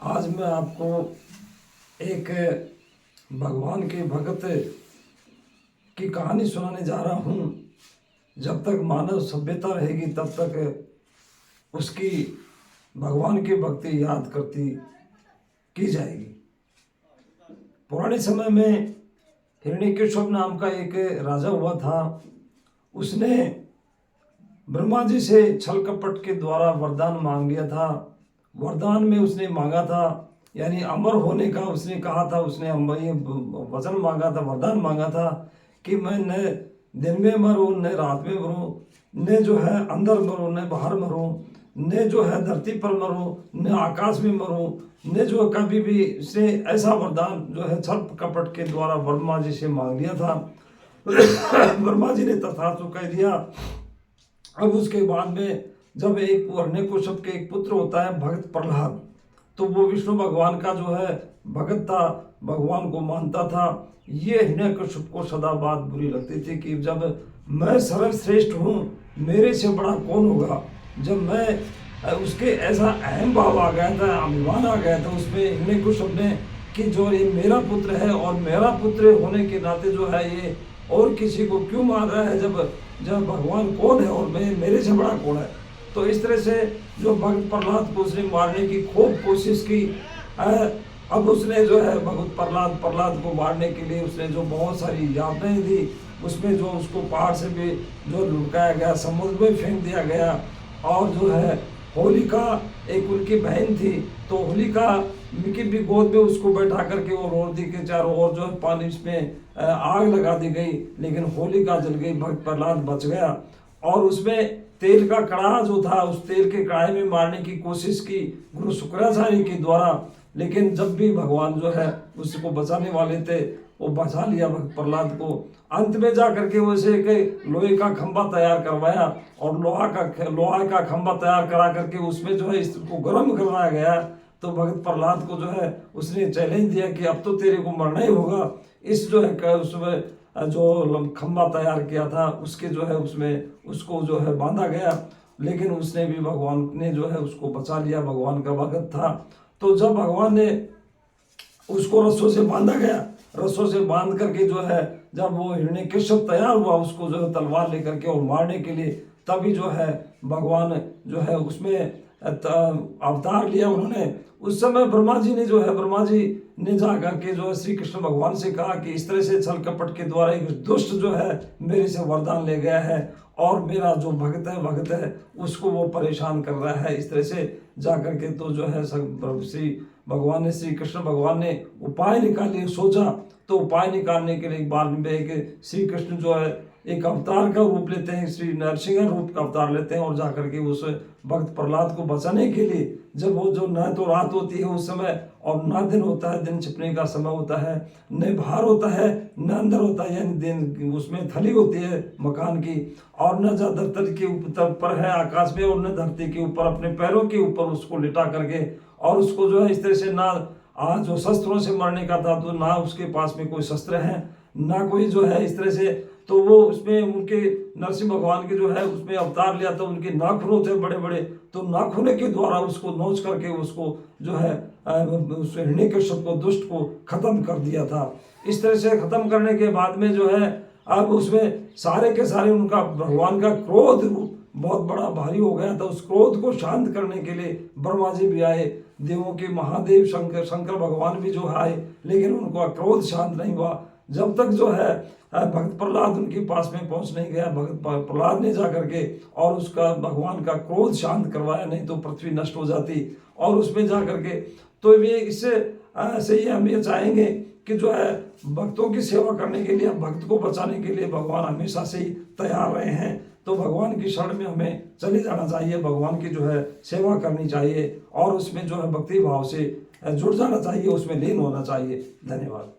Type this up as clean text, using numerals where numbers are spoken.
आज मैं आपको एक भगवान के भक्त की कहानी सुनाने जा रहा हूँ। जब तक मानव सभ्यता रहेगी तब तक उसकी भगवान की भक्ति याद करती की जाएगी। पुराने समय में हिरण्यकश्यप नाम का एक राजा हुआ था। उसने ब्रह्मा जी से छल कपट के द्वारा वरदान मांग लिया था। वरदान में उसने मांगा था, यानी अमर होने का उसने कहा था। उसने ये वचन मांगा था, वरदान मांगा था कि मैं न दिन में मरूं न रात में मरूं, न जो है अंदर मरूं न बाहर मरूं, न जो है धरती पर मरूं न आकाश में मरूं, न जो कभी भी से ऐसा वरदान जो है छल कपट के द्वारा ब्रह्मा जी से मांग लिया था। ब्रह्मा जी ने तथास्तु कह दिया। अब उसके बाद में जब एक हिरण्यकश्यप के एक पुत्र होता है भक्त प्रहलाद, तो वो विष्णु भगवान का जो है भगत था, भगवान को मानता था। ये हिरण्यकश्यप को सदा बात बुरी लगती थी कि जब मैं सर्वश्रेष्ठ हूँ, मेरे से बड़ा कौन होगा। जब मैं उसके ऐसा अहम भाव आ गया था, अभिमान आ गया था उसमें हिरण्यकश्यप ने कि जो ये मेरा पुत्र है और मेरा पुत्र होने के नाते जो है ये और किसी को क्यों मार रहा है, जब भगवान कौन है और मैं मेरे से बड़ा कौन है। तो इस तरह से जो भक्त प्रहलाद को उसने मारने की खूब कोशिश की। अब उसने जो है भक्त प्रहलाद को मारने के लिए उसने जो बहुत सारी यातनाएं दी, उसमें जो उसको पहाड़ से भी जो लुढ़काया गया, समुद्र में फेंक दिया गया। और जो है होलिका एक उनकी बहन थी, तो होलिका की भी गोद में उसको बैठा करके वो रोटी के चारों ओर जो है पानी में आग लगा दी गई, लेकिन होलिका जल गई, भक्त प्रहलाद बच गया। और उसमें तेल का कड़ाहा जो था, उस तेल के कड़ाहे में मारने की कोशिश की गुरु शुक्राचार्य के द्वारा, लेकिन जब भी भगवान जो है उसको बचाने वाले थे वो बचा लिया भक्त प्रहलाद को। अंत में जा करके वैसे एक लोहे का खंभा तैयार करवाया और लोहा का खंभा तैयार करा करके उसमें जो है इसको गर्म करवाया गया। तो भक्त प्रहलाद को जो है उसने चैलेंज दिया कि अब तो तेरे को मरना ही होगा। इस जो है उसमें जो खंभा तैयार किया था उसके जो है उसमें उसको जो है बांधा गया, लेकिन उसने भी भगवान ने जो है उसको बचा लिया, भगवान का भगत था। तो जब भगवान ने उसको रस्सों से बांधा गया, रस्सों से बांध करके जो है जब वो हिरण्यकश्यप तैयार हुआ उसको जो है तलवार लेकर के और मारने के लिए, तभी जो है भगवान जो है उसमें अवतार लिया उन्होंने। उस समय ब्रह्मा जी ने जा करके जो है श्री कृष्ण भगवान से कहा कि इस तरह से छल कपट के द्वारा एक दुष्ट जो है मेरे से वरदान ले गया है और मेरा जो भक्त है उसको वो परेशान कर रहा है। इस तरह से जा करके तो जो है श्री कृष्ण भगवान ने उपाय निकाले, सोचा। तो उपाय निकालने के लिए एक बार में एक श्री कृष्ण जो है एक अवतार का रूप लेते हैं, श्री नरसिंह रूप का अवतार लेते हैं और जाकर के उस भक्त प्रहलाद को बचाने के लिए, जब वो जो न तो रात होती है उस समय और न दिन होता है, दिन छिपने का समय होता है, न बाहर होता है न अंदर होता है, यानी दिन उसमें थली होती है मकान की, और न धरती के ऊपर है आकाश में और न धरती के ऊपर, अपने पैरों के ऊपर उसको लिटा करके, और उसको जो है इस तरह से ना जो शस्त्रों से मरने का था तो ना उसके पास में कोई शस्त्र है ना कोई जो है इस तरह से। तो वो उसमें उनके नरसिंह भगवान के जो है उसमें अवतार लिया था, उनके नाखून थे बड़े बड़े, तो नाखून के द्वारा उसको नोच करके उसको जो है उस हिरण्यकश्यप को दुष्ट को खत्म कर दिया था। इस तरह से खत्म करने के बाद में जो है अब उसमें सारे के सारे उनका भगवान का क्रोध बहुत बड़ा भारी हो गया था। उस क्रोध को शांत करने के लिए ब्रह्मा जी भी आए, देवों के महादेव शंकर भगवान भी जो आए, लेकिन उनका क्रोध शांत नहीं हुआ जब तक जो है भक्त प्रहलाद उनके पास में पहुंच नहीं गया। भक्त प्रहलाद ने जा करके और उसका भगवान का क्रोध शांत करवाया, नहीं तो पृथ्वी नष्ट हो जाती। और उसमें जा करके तो ये इससे ही हम ये चाहेंगे कि जो है भक्तों की सेवा करने के लिए, भक्त को बचाने के लिए भगवान हमेशा से ही तैयार रहे हैं। तो भगवान की शरण में हमें चले जाना चाहिए, भगवान की जो है सेवा करनी चाहिए और उसमें जो है भक्ति भाव से जुड़ जाना चाहिए, उसमें लीन होना चाहिए। धन्यवाद।